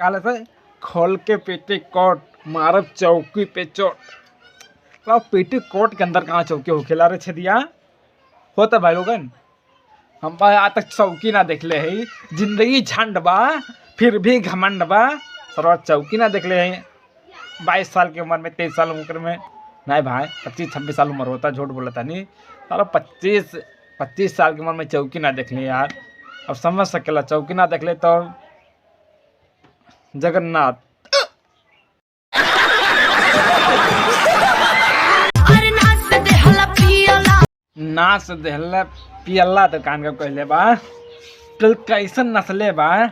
काले से खोल के पेटी कोट मारब चौकी पे चोट। तो पेटी कोट के अंदर कहाँ चौकी हो खेला रे छदिया होता भाई लोगन। हम आज तक चौकी ना देख ले है, जिंदगी झंड बा फिर भी घमंड बा। सर चौकी ना देख ले है 22 साल की उम्र में 23 साल उम्र में नहीं भाई 25-26 साल उम्र होता, झूठ बोलता नहीं। सारा 25 साल की उम्र में चौकी ना देख ले यार। अब समझ सकेला चौकी ना देख ले तो जगन्नाथ। नाच देहला पियला तो कान का कहले बा तो कैसन नस्ले बा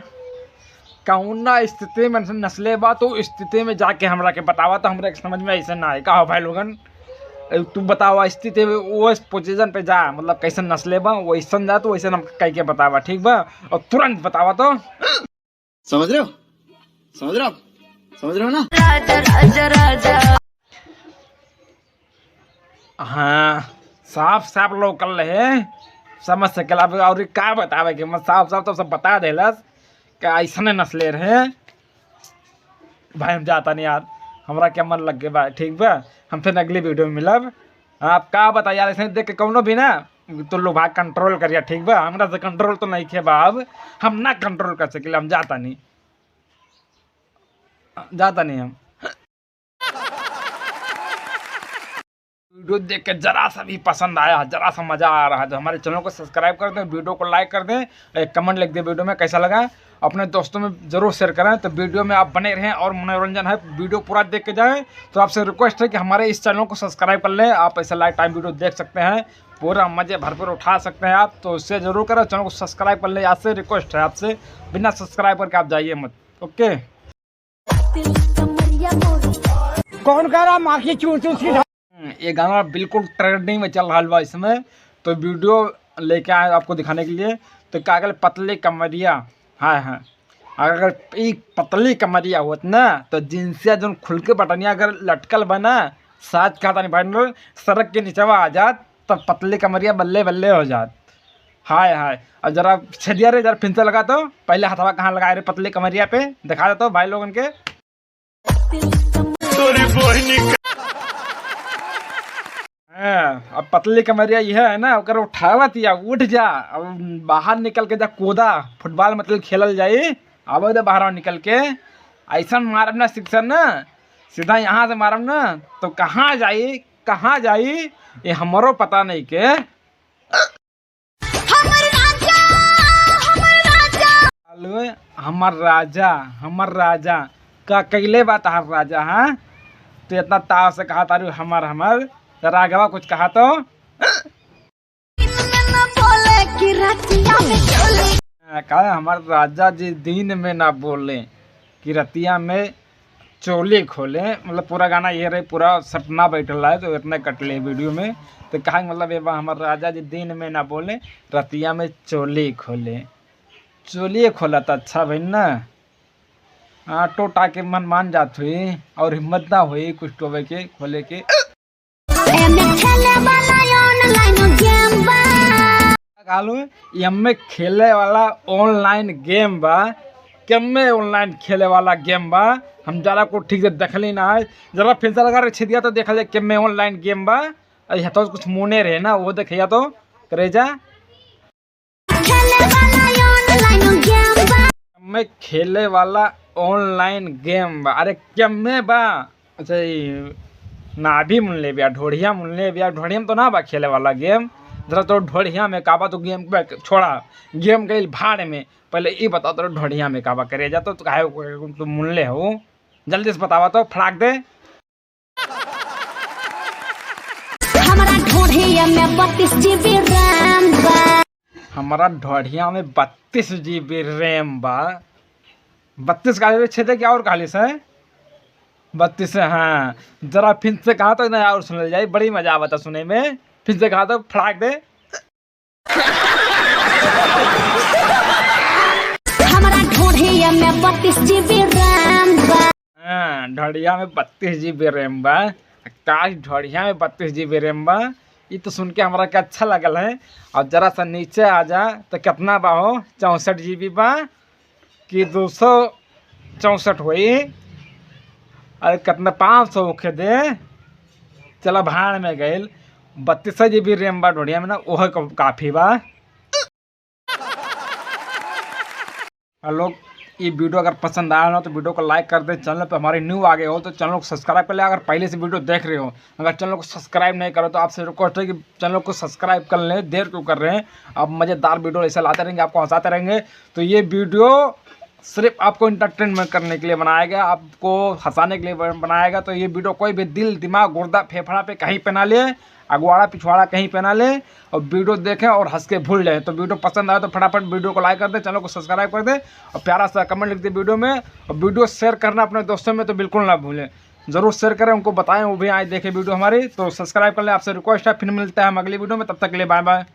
कौना स्थिति में नस्ले बा तो स्थिति में जाके हमरा के बतावा तो हमरा के समझ में ऐसा ना है। कहो भाई लोगन तू बतावा स्थिति में वो पोजीशन पे जा, मतलब कैसन नस्ले बा वैसन जा तो वैसे हम कह के बतावा ठीक बा और तुरंत बतावा तो। समझ रहे हो ना। राजा राजा राजा हाँ साफ साफ लोकल है समझ सकेला। और का बतावे कि मैं साफ साफ तो सब बता देलस क्या ऐसने नस्ले रहे भाई। हम जाता नहीं यार, हमरा क्या मन लग गया भाई ठीक बा। हम फिर अगली वीडियो में मिलब। आप का बता यार ऐसे देख के कौनो भी ना तो लोग भाई कंट्रोल करिए ठीक बा। हमरा से कंट्रोल तो नहीं खे बाब, हम ना कंट्रोल कर सकेला। हम जाता नहीं हम। वीडियो देख के जरा सा भी पसंद आया, जरा सा मजा आ रहा है तो हमारे चैनल को सब्सक्राइब कर दें, वीडियो को लाइक कर दें, एक कमेंट लिख दें वीडियो में कैसा लगा। अपने दोस्तों में जरूर शेयर करें। तो वीडियो में आप बने रहें और मनोरंजन है वीडियो पूरा देख के जाएं। तो आपसे रिक्वेस्ट है कि हमारे इस चैनल को सब्सक्राइब कर लें। आप ऐसे लाइव टाइम वीडियो देख सकते हैं, पूरा मजे भरपूर उठा सकते हैं आप। तो उससे जरूर करें, चैनल को सब्सक्राइब कर लें। आपसे रिक्वेस्ट है, आपसे बिना सब्सक्राइब करके आप जाइए मत। ओके कौन कह रहा माखी चूर चूर। ये गाना बिल्कुल ट्रेंडिंग में चल रहा है इसमें। तो वीडियो लेके आए आपको दिखाने के लिए। तो कागल पतली कमरिया हाँ अगर एक पतली कमरिया होत ना तो जिनसे जो खुल के बटनिया अगर लटकल बना साज खाता नहीं भाई सड़क के नीचे आ जात तब पतली कमरिया बल्ले बल्ले हो जात। हाय अब जरा छदिया रे जरा फिर से लगा तो पहले हथवा कहाँ लगाए रे पतली कमरिया पे दिखा देता तो भाई लोगन के। अब पतली कमरिया यह है ना अगर उठावत या उठ जा अब बाहर निकल के जा कूदा फुटबॉल मतलब खेलल जाए। अब बाहर निकल के ऐसा मारब ना शिक्षण ना सीधा यहाँ से मारब ना तो कहाँ जाई ये हमारो पता नहीं के। हमर राजा का कैले बात हर राजा। हाँ तो इतना ताव से कहा तारू हमर जरा आगे कुछ कहा तो कहा हमारे राजा जी दिन में ना बोले कि रतिया में चोली खोले। मतलब पूरा गाना ये रहे पूरा सपना बैठल है तो इतने कटले वीडियो में। तो कहा मतलब ये हमारे राजा जी दिन में ना बोले रतिया में चोली खोले। चोली खोला तो अच्छा भाई ना। हाँ टोटा के मन मान जात हुई और हिम्मत ना हुई कुछ टोबे के खोले के। में खेले वाला ऑनलाइन गेम बा केमे ऑनलाइन खेले वाला गेम बा। हम जरा को ठीक से देखली ना है जरा फिर से लगा छेदिया तो देखा जाए केमे ऑनलाइन गेम बा। तो कुछ मुने रहे ना वो देखिया तो करे जा में खेले वाला ऑनलाइन गेम बा। अरे केमे बा अच्छा ना भी मुन ले बिया ढोढ़िया मुन ले बिया ढोढ़िया में तो ना बा खेले वाला गेम। जरा तो ढोढ़िया में काबा तो गेम छोड़ा गेम गई भाड़ में। पहले ये बताओ तो ढोढ़िया में काबा करे जा तो काहे तो मुन ले हो जल्दी से बतावा तो फड़ाक दे। हमारा ढोढ़िया में 32 GB रैम बा। हमारा ढोढ़िया में 32 GB रैम बा। 32 का छेदे क्या और कालिस है 32 है। हाँ जरा फिर से कहा तो ना और सुन जाए बड़ी मजा आवता सुने में। फिर से कहा तो फड़ाक दे। हमारा ढोढ़िया में 32 GB रैम बा। हाँ ढोढ़िया में 32 GB रैम बा। काश ढोढ़िया में 32 GB रैम बा। ये तो सुन के हमारा क्या अच्छा लगल है। और जरा सा नीचे आ जा तो कितना बा हो 64 GB बा कि 64 हुई। अरे कितना 500 होके दे, चला भाड़ में गए। 32 GB रैम बा ढोड़िया में ना, वह काफ़ी बा। और लोग ये वीडियो अगर पसंद आया ना तो वीडियो को लाइक कर दे। चैनल पे हमारे न्यू आ गए हो तो चैनल को सब्सक्राइब कर ले। अगर पहले से वीडियो देख रहे हो, अगर चैनल को सब्सक्राइब नहीं करो तो आपसे रिक्वेस्ट है कि चैनल को सब्सक्राइब कर लें। देर क्यों कर रहे हैं, अब मज़ेदार वीडियो ऐसे लाते रहेंगे, आपको हंसाते रहेंगे। तो ये वीडियो सिर्फ आपको इंटरटेनमेंट करने के लिए बनाया गया, आपको हंसाने के लिए बनाया गया। तो ये वीडियो कोई भी दिल दिमाग गुर्दा फेफड़ा पे कहीं पे ना ले, अगवाड़ा पिछवाड़ा कहीं पे ना ले, और वीडियो देखें और हंस के भूल जाए। तो वीडियो पसंद आए तो फटाफट वीडियो को लाइक कर दे, चैनल को सब्सक्राइब कर दे और प्यारा सा कमेंट लिख दे वीडियो में। और वीडियो शेयर करना अपने दोस्तों में तो बिल्कुल ना भूलें, ज़रूर शेयर करें, उनको बताएं वो भी आए देखें वीडियो हमारी। तो सब्सक्राइब कर लें, आपसे रिक्वेस्ट है। फिर मिलते हैं हम अगली वीडियो में, तब तक के लिए बाय बाय।